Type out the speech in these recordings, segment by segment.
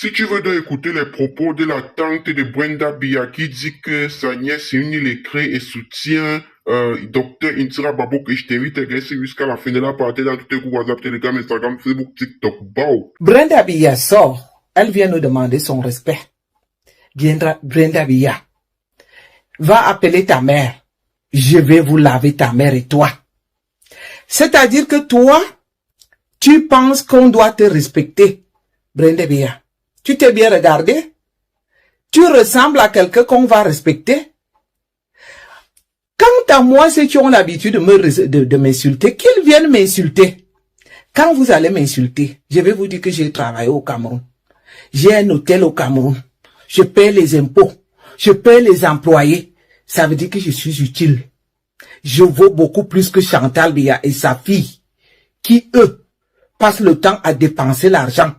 Si tu veux donc écouter les propos de la tante de Brenda Biya qui dit que sa nièce est une illettrée et soutient Dr Intira Babo, que je t'invite à rester jusqu'à la fin de la partie dans tous tes groupes WhatsApp, Telegram, Instagram, Facebook, TikTok. Bao. Brenda Biya sort. Elle vient nous demander son respect. Brenda Biya, va appeler ta mère. Je vais vous laver ta mère et toi. C'est-à-dire que toi, tu penses qu'on doit te respecter. Brenda Biya, tu t'es bien regardé? Tu ressembles à quelqu'un qu'on va respecter? Quant à moi, ceux qui ont l'habitude de m'insulter, qu'ils viennent m'insulter. Quand vous allez m'insulter, je vais vous dire que j'ai travaillé au Cameroun. J'ai un hôtel au Cameroun. Je paie les impôts. Je paie les employés. Ça veut dire que je suis utile. Je vaux beaucoup plus que Chantal Biya et sa fille, qui, eux, passent le temps à dépenser l'argent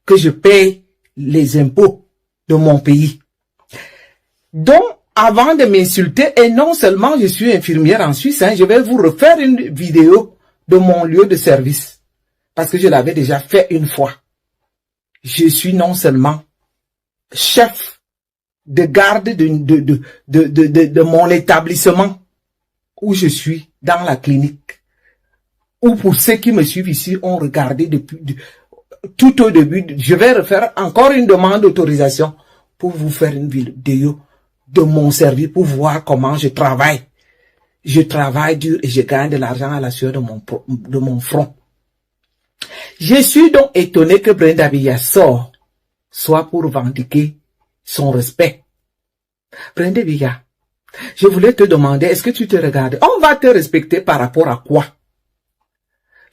que je paye les impôts de mon pays. Donc, avant de m'insulter, et non seulement je suis infirmière en Suisse, je vais vous refaire une vidéo de mon lieu de service, parce que je l'avais déjà fait une fois. Je suis non seulement chef de garde de mon établissement où je suis dans la clinique, ou pour ceux qui me suivent ici ont regardé depuis tout au début. Je vais refaire encore une demande d'autorisation pour vous faire une vidéo de mon service pour voir comment je travaille. Je travaille dur et je gagne de l'argent à la sueur de mon front. Je suis donc étonné que Brenda Biya sort, soit pour revendiquer son respect. Brenda Biya, je voulais te demander, est-ce que tu te regardes? On va te respecter par rapport à quoi?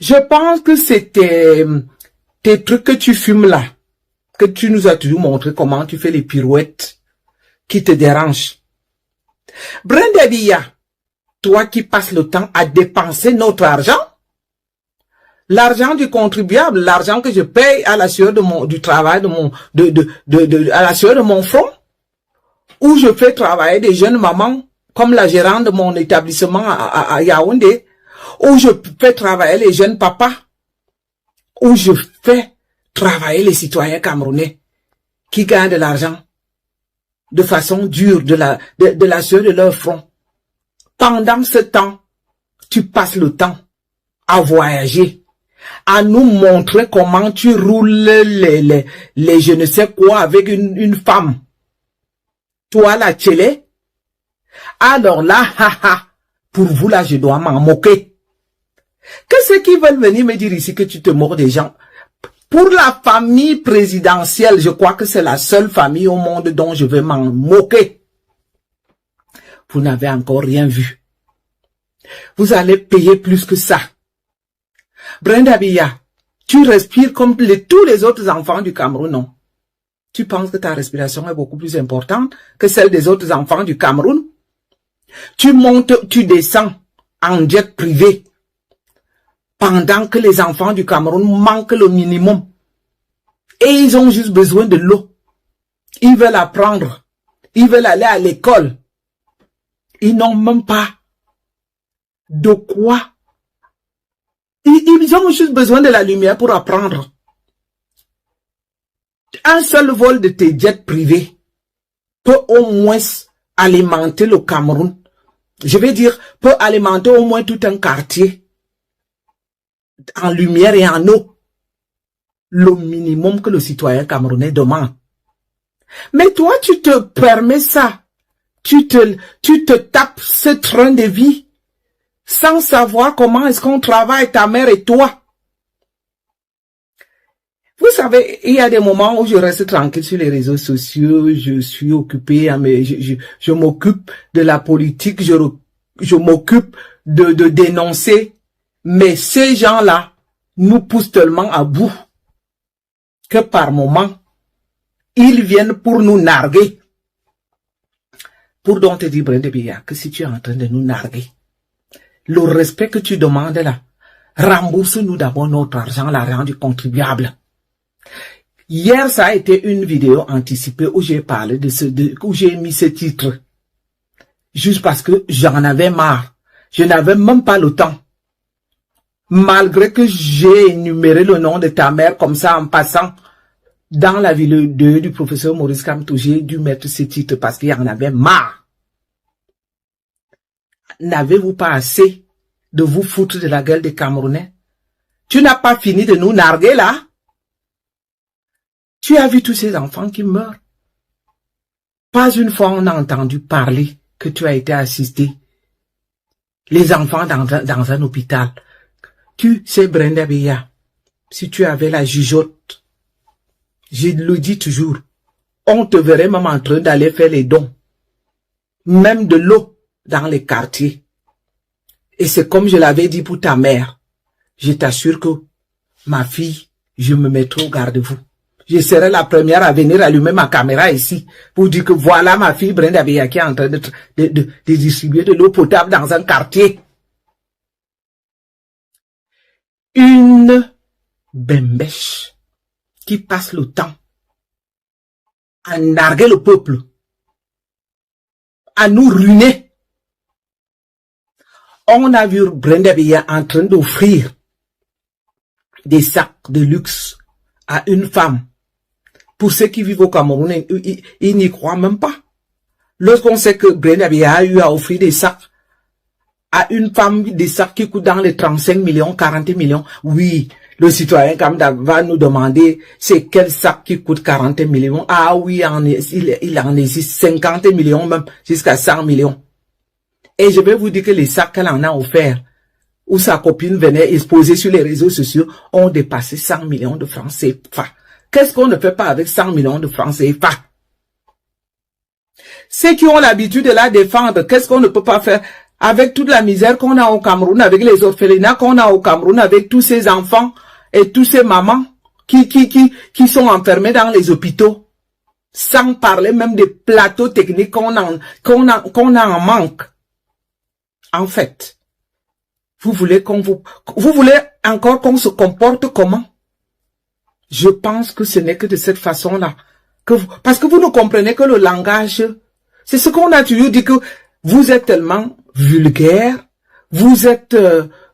Je pense que c'était tes trucs que tu fumes là, que tu nous as toujours montré comment tu fais les pirouettes qui te dérangent. Brenda Biya, toi qui passes le temps à dépenser notre argent, l'argent du contribuable, l'argent que je paye à la sueur du travail à la sueur de mon front, où je fais travailler des jeunes mamans, comme la gérante de mon établissement à Yaoundé, où je fais travailler les jeunes papas, où je fais travailler les citoyens camerounais qui gagnent de l'argent de façon dure de la sueur de leur front. Pendant ce temps, tu passes le temps à voyager, à nous montrer comment tu roules les je ne sais quoi avec une femme. Toi, la télé. Alors là, pour vous là, je dois m'en moquer. Que ceux qui veulent venir me dire ici que tu te moques des gens, pour la famille présidentielle, je crois que c'est la seule famille au monde dont je vais m'en moquer. Vous n'avez encore rien vu. Vous allez payer plus que ça. Brenda Biya, tu respires comme tous les autres enfants du Cameroun, non? Tu penses que ta respiration est beaucoup plus importante que celle des autres enfants du Cameroun? Tu montes, tu descends en jet privé pendant que les enfants du Cameroun manquent le minimum. Et ils ont juste besoin de l'eau. Ils veulent apprendre. Ils veulent aller à l'école. Ils n'ont même pas de quoi. Ils ont juste besoin de la lumière pour apprendre. Un seul vol de tes jets privés peut au moins alimenter le Cameroun. Je vais dire, peut alimenter au moins tout un quartier en lumière et en eau. Le minimum que le citoyen camerounais demande. Mais toi, tu te permets ça. Tu te tapes ce train de vie sans savoir comment est-ce qu'on travaille, ta mère et toi. Vous savez, il y a des moments où je reste tranquille sur les réseaux sociaux, je suis occupé, je m'occupe de la politique, je m'occupe de dénoncer, mais ces gens-là nous poussent tellement à bout que par moment, ils viennent pour nous narguer. Pour donc te dire, Brenda Biya, que si tu es en train de nous narguer, le respect que tu demandes là, rembourse-nous d'abord notre argent, l'argent du contribuable. Hier, ça a été une vidéo anticipée où j'ai parlé où j'ai mis ce titre. Juste parce que j'en avais marre. Je n'avais même pas le temps. Malgré que j'ai énuméré le nom de ta mère comme ça en passant, dans la ville 2 du professeur Maurice Kamto, j'ai dû mettre ce titre parce qu'il y en avait marre. N'avez-vous pas assez de vous foutre de la gueule des Camerounais? Tu n'as pas fini de nous narguer là? Tu as vu tous ces enfants qui meurent? Pas une fois on a entendu parler que tu as été assisté. Les enfants dans un hôpital. Tu sais, Brenda Beya, si tu avais la jugeote, je le dis toujours, on te verrait même en train d'aller faire les dons. Même de l'eau dans les quartiers. Et c'est comme je l'avais dit pour ta mère. Je t'assure que ma fille, je me mettrai au garde-vous. Je serai la première à venir allumer ma caméra ici pour dire que voilà ma fille Brenda Beya qui est en train de distribuer de l'eau potable dans un quartier. Une bembèche qui passe le temps à narguer le peuple, à nous ruiner. On a vu Brenda Beya en train d'offrir des sacs de luxe à une femme. Pour ceux qui vivent au Cameroun, ils n'y croient même pas. Lorsqu'on sait que Brenda Beya a eu à offrir des sacs à une femme, des sacs qui coûtent dans les 35 millions, 40 millions, oui, le citoyen va nous demander c'est quel sac qui coûte 40 millions. Ah oui, il en existe 50 millions même, jusqu'à 100 millions. Et je vais vous dire que les sacs qu'elle en a offerts, où sa copine venait exposer sur les réseaux sociaux, ont dépassé 100 millions de francs CFA. Qu'est-ce qu'on ne fait pas avec 100 millions de francs CFA? Ceux qui ont l'habitude de la défendre, qu'est-ce qu'on ne peut pas faire avec toute la misère qu'on a au Cameroun, avec les orphelinats qu'on a au Cameroun, avec tous ces enfants et tous ces mamans qui sont enfermés dans les hôpitaux, sans parler même des plateaux techniques qu'on a en manque. En fait, vous voulez encore qu'on se comporte comment? Je pense que ce n'est que de cette façon-là. Parce que vous ne comprenez que le langage. C'est ce qu'on a toujours dit, que vous êtes tellement vulgaire, vous êtes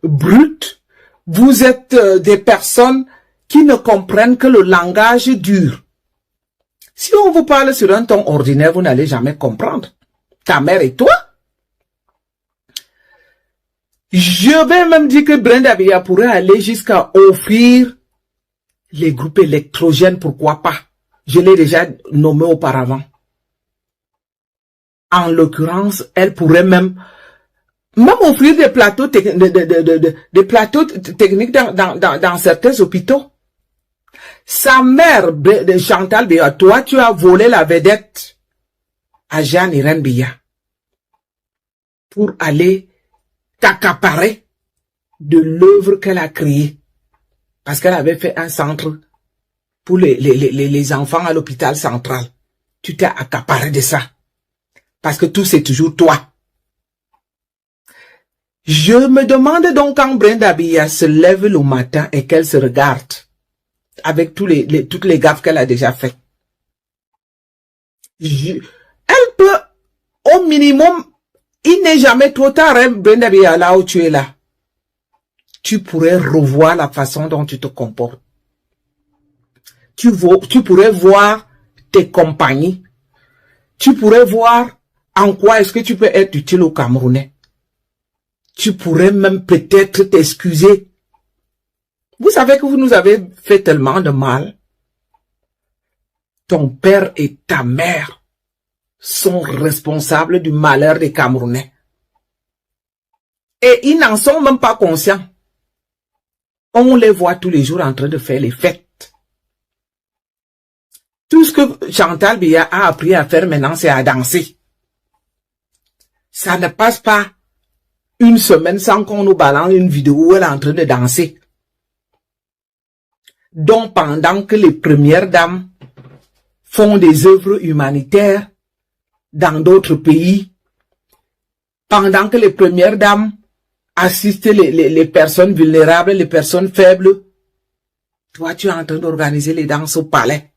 brut, vous êtes des personnes qui ne comprennent que le langage dur. Si on vous parle sur un ton ordinaire, vous n'allez jamais comprendre. Ta mère et toi. Je vais même dire que Brenda Beya pourrait aller jusqu'à offrir les groupes électrogènes, pourquoi pas. Je l'ai déjà nommé auparavant. En l'occurrence, elle pourrait même offrir des plateaux, des plateaux techniques dans certains hôpitaux. Sa mère, Chantal Beya, toi, tu as volé la vedette à Jeanne-Irène Beya pour aller t'accaparer de l'œuvre qu'elle a créée. Parce qu'elle avait fait un centre pour les enfants à l'hôpital central. Tu t'es accaparé de ça. Parce que tout, c'est toujours toi. Je me demande donc quand Brenda Beya se lève le matin et qu'elle se regarde avec toutes les gaffes qu'elle a déjà fait. Elle peut, au minimum, il n'est jamais trop tard, hein, Brenda Beya, là où tu es là. Tu pourrais revoir la façon dont tu te comportes. Tu pourrais voir tes compagnies. Tu pourrais voir en quoi est-ce que tu peux être utile aux Camerounais. Tu pourrais même peut-être t'excuser. Vous savez que vous nous avez fait tellement de mal. Ton père et ta mère sont responsables du malheur des Camerounais. Et ils n'en sont même pas conscients. On les voit tous les jours en train de faire les fêtes. Tout ce que Chantal Beya a appris à faire maintenant, c'est à danser. Ça ne passe pas une semaine sans qu'on nous balance une vidéo où elle est en train de danser. Donc pendant que les premières dames font des œuvres humanitaires dans d'autres pays, pendant que les premières dames assistent les personnes vulnérables, les personnes faibles, toi tu es en train d'organiser les danses au palais.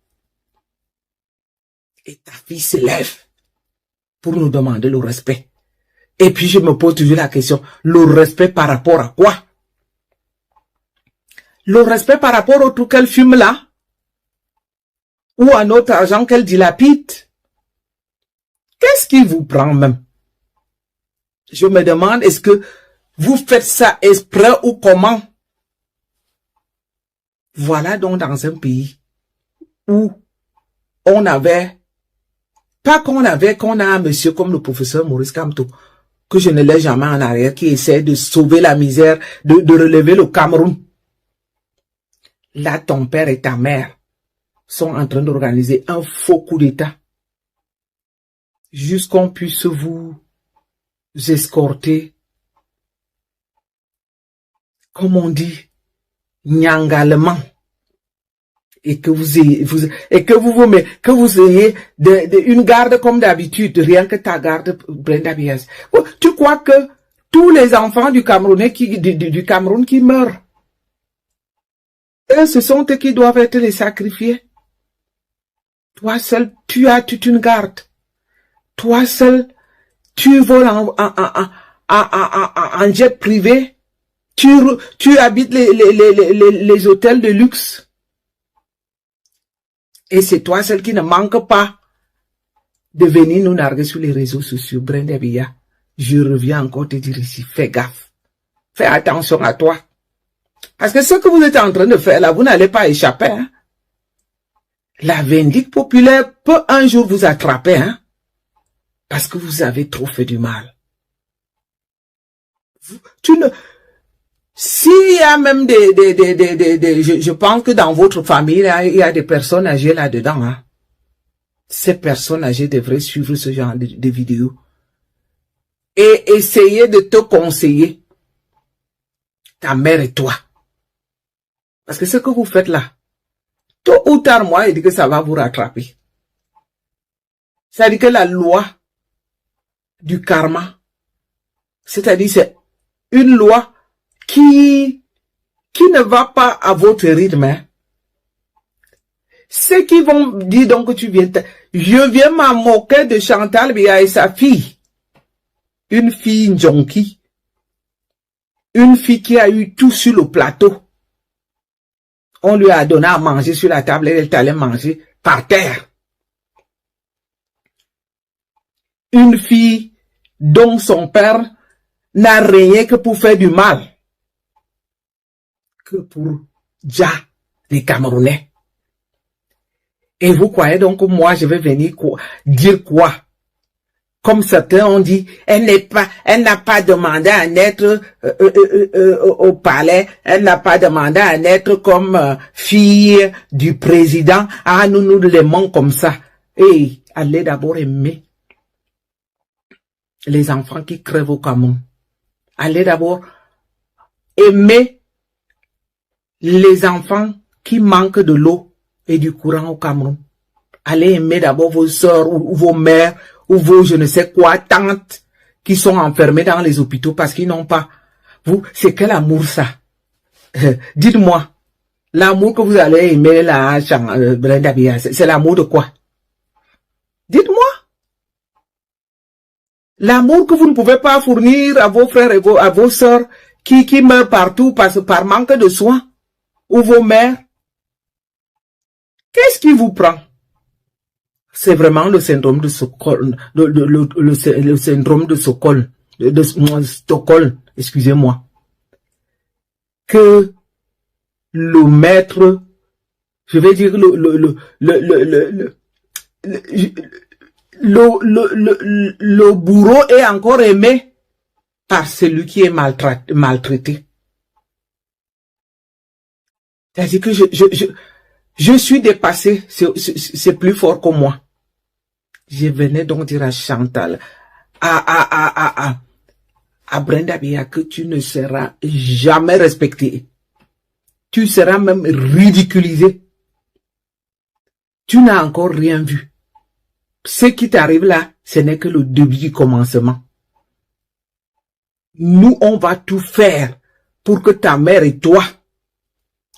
Et ta fille se lève pour nous demander le respect. Et puis je me pose toujours la question, le respect par rapport à quoi? Le respect par rapport au truc qu'elle fume là? ou à notre argent qu'elle dilapide? Qu'est-ce qui vous prend même? Je me demande, est-ce que vous faites ça exprès ou comment? Voilà donc dans un pays où on avait, pas qu'on avait, qu'on a un monsieur comme le professeur Maurice Kamto, que je ne l'ai jamais en arrière, qui essaie de sauver la misère, de relever le Cameroun. Là, ton père et ta mère sont en train d'organiser un faux coup d'État, jusqu'on puisse vous escorter, comme on dit, nyangalement, et que vous ayez, que vous ayez une garde comme d'habitude, rien que ta garde, Brenda Bias. Tu crois que tous les enfants du Camerounais du Cameroun qui meurent, eux, ce sont eux qui doivent être les sacrifiés? Toi seul, tu as toute une garde. Toi seul, tu voles en jet privé. Tu habites les hôtels de luxe. Et c'est toi seul qui ne manque pas de venir nous narguer sur les réseaux sociaux. Brenda Biya, je reviens encore te dire ici, fais gaffe. Fais attention à toi. Parce que ce que vous êtes en train de faire là, vous n'allez pas échapper. Hein? La vindicte populaire peut un jour vous attraper. Hein? Parce que vous avez trop fait du mal. S'il y a même je pense que dans votre famille, là, il y a des personnes âgées là-dedans. Hein. Ces personnes âgées devraient suivre ce genre de vidéos. Et essayer de te conseiller. Ta mère et toi. Parce que ce que vous faites là, tôt ou tard, moi, il dit que ça va vous rattraper. C'est-à-dire que la loi du karma, c'est-à-dire c'est une loi qui ne va pas à votre rythme. Hein. Ceux qui vont dire donc que tu viens, je viens m'en moquer de Chantal Biya et sa fille. Une fille Njonki. Une fille qui a eu tout sur le plateau. On lui a donné à manger sur la table et elle est allée manger par terre. Une fille dont son père n'a rien que pour faire du mal. Que pour les Camerounais. Et vous croyez donc que moi je vais venir dire quoi? Comme certains ont dit, elle n'a pas demandé à naître au palais, elle n'a pas demandé à naître comme fille du président. Ah, nous l'aimons comme ça. Et allez d'abord aimer les enfants qui crèvent au Cameroun. Allez d'abord aimer les enfants qui manquent de l'eau et du courant au Cameroun. Allez aimer d'abord vos sœurs ou vos mères ou vos je ne sais quoi, tantes qui sont enfermées dans les hôpitaux parce qu'ils n'ont pas. Vous, c'est quel amour ça? Dites-moi, l'amour que vous allez aimer là, Brenda Biya, c'est l'amour de quoi? Dites-moi. L'amour que vous ne pouvez pas fournir à vos frères et à vos sœurs qui meurent partout par manque de soins, ou vos mères. Qu'est-ce qui vous prend? C'est vraiment le syndrome de Stockholm, le syndrome de Stockholm, Stockholm, excusez-moi. Que le maître, je vais dire le bourreau est encore aimé par celui qui est maltraité. C'est-à-dire que je suis dépassé, c'est plus fort que moi. Je venais donc dire à Chantal, à Brenda Biya que tu ne seras jamais respecté. Tu seras même ridiculisé. Tu n'as encore rien vu. Ce qui t'arrive là, ce n'est que le début du commencement. Nous, on va tout faire pour que ta mère et toi,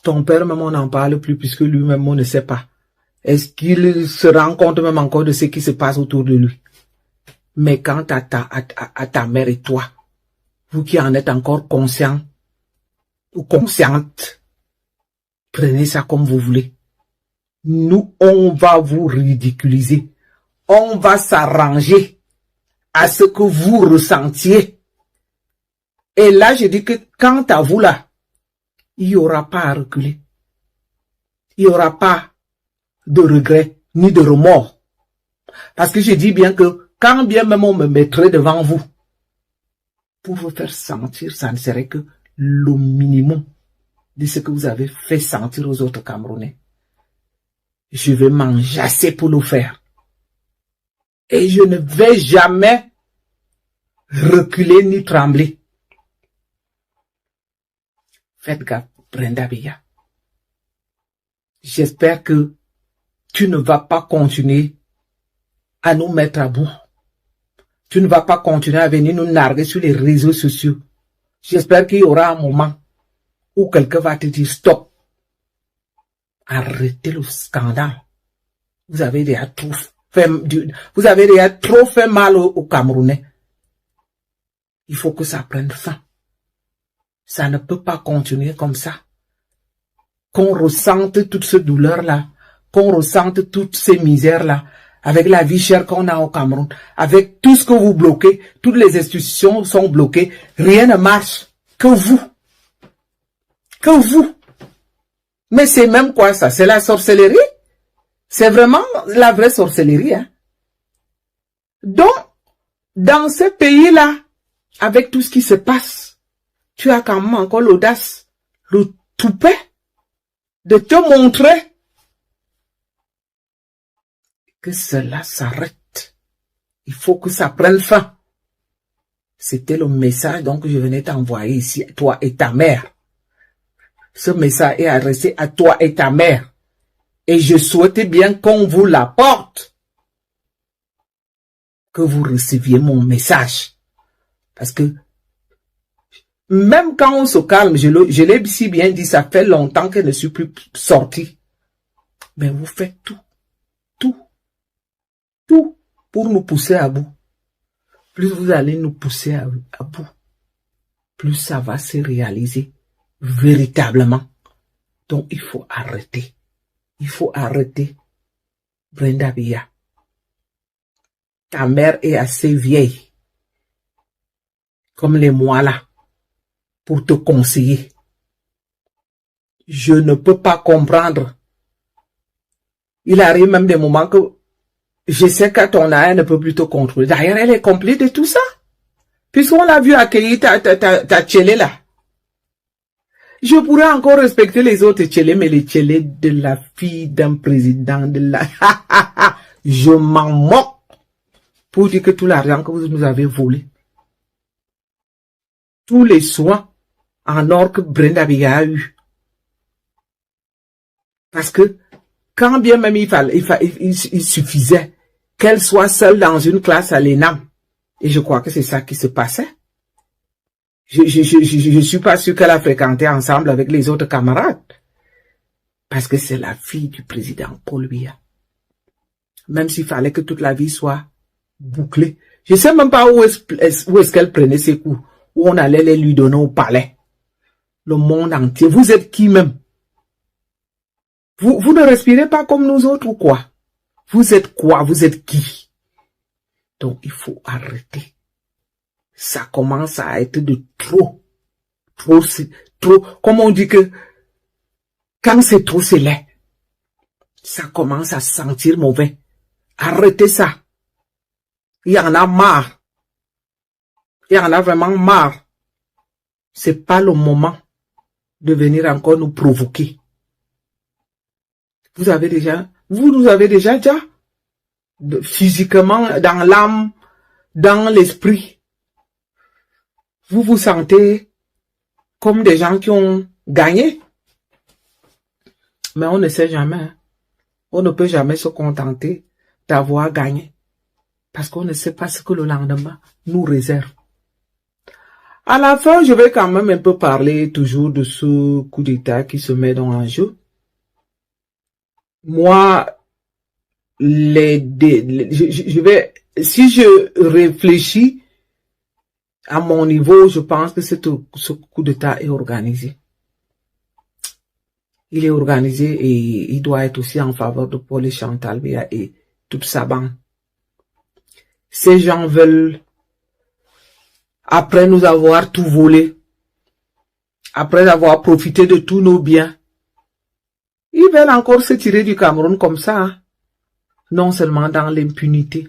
ton père même on n'en parle plus puisque lui-même on ne sait pas. Est-ce qu'il se rend compte même encore de ce qui se passe autour de lui? Mais quant à ta mère et toi, vous qui en êtes encore conscient ou consciente, prenez ça comme vous voulez. nous, on va vous ridiculiser. On va s'arranger à ce que vous ressentiez. Et là, je dis que quant à vous là, il n'y aura pas à reculer. Il n'y aura pas de regret ni de remords. Parce que je dis bien que quand bien même on me mettrait devant vous, pour vous faire sentir, ça ne serait que le minimum de ce que vous avez fait sentir aux autres Camerounais. Je vais m'enjasser pour le faire. Et je ne vais jamais reculer ni trembler. Faites gaffe, Brenda Biya. J'espère que tu ne vas pas continuer à nous mettre à bout. Tu ne vas pas continuer à venir nous narguer sur les réseaux sociaux. J'espère qu'il y aura un moment où quelqu'un va te dire stop. Arrêtez le scandale. Vous avez déjà trop fait mal aux Camerounais. Il faut que ça prenne fin. Ça ne peut pas continuer comme ça. Qu'on ressente toute cette douleur-là, qu'on ressente toutes ces misères-là, avec la vie chère qu'on a au Cameroun, avec tout ce que vous bloquez, toutes les institutions sont bloquées, rien ne marche. Que vous. Que vous. Mais c'est même quoi ça? C'est la sorcellerie? C'est vraiment la vraie sorcellerie. Hein? Donc, dans ce pays-là, avec tout ce qui se passe, tu as quand même encore l'audace, le toupet de te montrer que cela s'arrête. Il faut que ça prenne fin. C'était le message donc que je venais t'envoyer ici, toi et ta mère. Ce message est adressé à toi et ta mère. Et je souhaitais bien qu'on vous l'apporte. Que vous receviez mon message. Parce que même quand on se calme, je l'ai si bien dit, ça fait longtemps que je ne suis plus sorti. Mais vous faites tout pour nous pousser à bout. Plus vous allez nous pousser à bout, plus ça va se réaliser véritablement. Donc il faut arrêter. Il faut arrêter. Brenda Biya. Ta mère est assez vieille, comme les moi là, pour te conseiller. Je ne peux pas comprendre. Il arrive même des moments que je sais qu'à ton âge, elle ne peut plus te contrôler. D'ailleurs, elle est complice de tout ça. Puisqu'on l'a vu accueillir ta tchélé là. Je pourrais encore respecter les autres tchélés, mais les tchélés de la fille d'un président de la... Je m'en moque pour dire que tout l'argent que vous nous avez volé, tous les soins en or que Brenda Biya a eu. Parce que quand bien même il suffisait qu'elle soit seule dans une classe à l'ENAM, et je crois que c'est ça qui se passait. Je suis pas sûr qu'elle a fréquenté ensemble avec les autres camarades. Parce que c'est la fille du président Paul Biya. Même s'il fallait que toute la vie soit bouclée. Je sais même pas où est-ce qu'elle prenait ses coups. Où on allait les lui donner au palais. Le monde entier. Vous êtes qui même? Vous ne respirez pas comme nous autres ou quoi? Vous êtes quoi? Vous êtes qui? Donc il faut arrêter. Ça commence à être de trop. Trop. Comme on dit que quand c'est trop, c'est laid. Ça commence à sentir mauvais. Arrêtez ça. Il y en a marre. Il y en a vraiment marre. C'est pas le moment de venir encore nous provoquer. Vous nous avez déjà physiquement, dans l'âme, dans l'esprit. Vous vous sentez comme des gens qui ont gagné. Mais on ne sait jamais. Hein. On ne peut jamais se contenter d'avoir gagné. Parce qu'on ne sait pas ce que le lendemain nous réserve. À la fin, je vais quand même un peu parler toujours de ce coup d'État qui se met en jeu. Moi, si je réfléchis à mon niveau, je pense que ce coup d'État est organisé. Il est organisé et il doit être aussi en faveur de Paul et Chantal Biya et toute sa bande. Ces gens veulent, après nous avoir tout volé, après avoir profité de tous nos biens, ils veulent encore se tirer du Cameroun comme ça, hein? Non seulement dans l'impunité,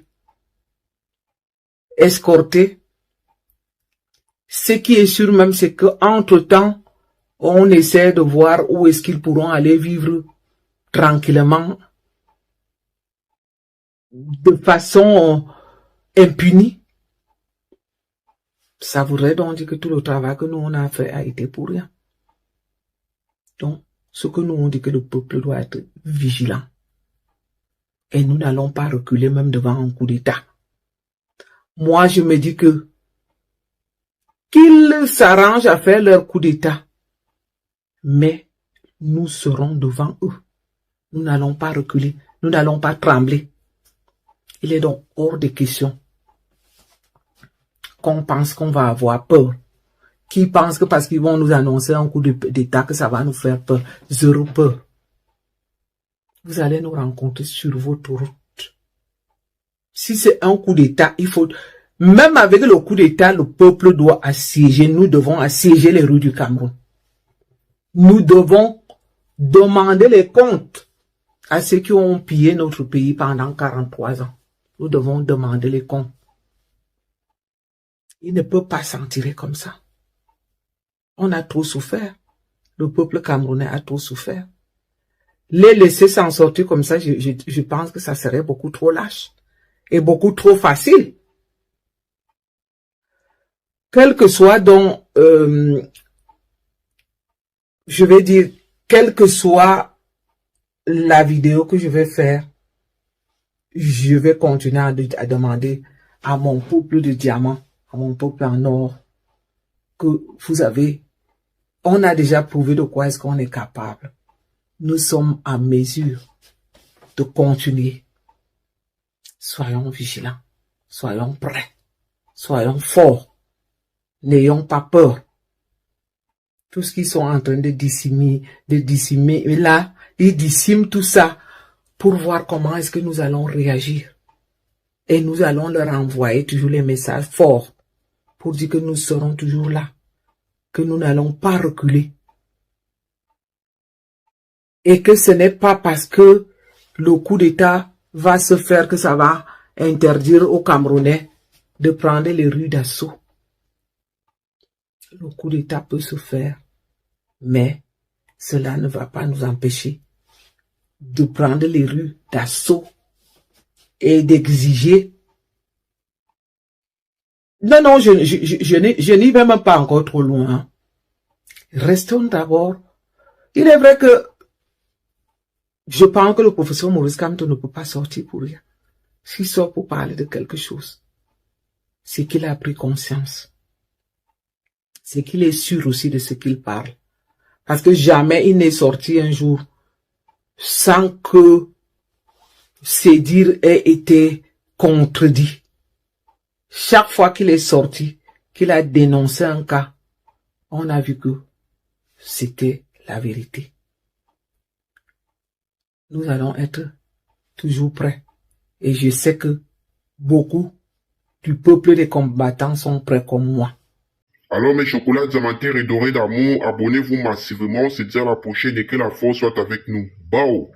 escorter. Ce qui est sûr même, c'est qu'entre-temps, on essaie de voir où est-ce qu'ils pourront aller vivre tranquillement, de façon impunie. Ça voudrait donc dire que tout le travail que nous on a fait a été pour rien. Donc, ce que nous on dit que le peuple doit être vigilant. Et nous n'allons pas reculer même devant un coup d'État. Moi, je me dis que qu'ils s'arrangent à faire leur coup d'État, mais nous serons devant eux. Nous n'allons pas reculer, nous n'allons pas trembler. Il est donc hors de question qu'on pense qu'on va avoir peur. Qui pense que parce qu'ils vont nous annoncer un coup d'État que ça va nous faire peur. Zéro peur. Vous allez nous rencontrer sur votre route. Si c'est un coup d'État, il faut... Même avec le coup d'État, le peuple doit assiéger. Nous devons assiéger les rues du Cameroun. Nous devons demander les comptes à ceux qui ont pillé notre pays pendant 43 ans. Nous devons demander les comptes. Il ne peut pas s'en tirer comme ça. On a trop souffert. Le peuple camerounais a trop souffert. Les laisser s'en sortir comme ça, je pense que ça serait beaucoup trop lâche et beaucoup trop facile. Quel que soit donc, je vais dire, quelle que soit la vidéo que je vais faire, je vais continuer à demander à mon peuple de diamants, à mon peuple en or, que vous savez, on a déjà prouvé de quoi est-ce qu'on est capable. Nous sommes en mesure de continuer. Soyons vigilants, soyons prêts, soyons forts. N'ayons pas peur. Tout ce qu'ils sont en train de dissimer, et là, ils dissimulent tout ça pour voir comment est-ce que nous allons réagir. Et nous allons leur envoyer toujours les messages forts pour dire que nous serons toujours là, que nous n'allons pas reculer. Et que ce n'est pas parce que le coup d'État va se faire que ça va interdire aux Camerounais de prendre les rues d'assaut. Le coup d'État peut se faire, mais cela ne va pas nous empêcher de prendre les rues d'assaut et d'exiger. Non, je n'y vais même pas encore trop loin. Hein. Restons d'abord. Il est vrai que je pense que le professeur Maurice Kamto ne peut pas sortir pour rien. S'il sort pour parler de quelque chose, c'est qu'il a pris conscience. C'est qu'il est sûr aussi de ce qu'il parle. Parce que jamais il n'est sorti un jour sans que ses dires aient été contredits. Chaque fois qu'il est sorti, qu'il a dénoncé un cas, on a vu que c'était la vérité. Nous allons être toujours prêts. Et je sais que beaucoup du peuple des combattants sont prêts comme moi. Alors mes chocolats diamantaires et dorés d'amour, abonnez-vous massivement, c'est à la prochaine et que la force soit avec nous. Bao!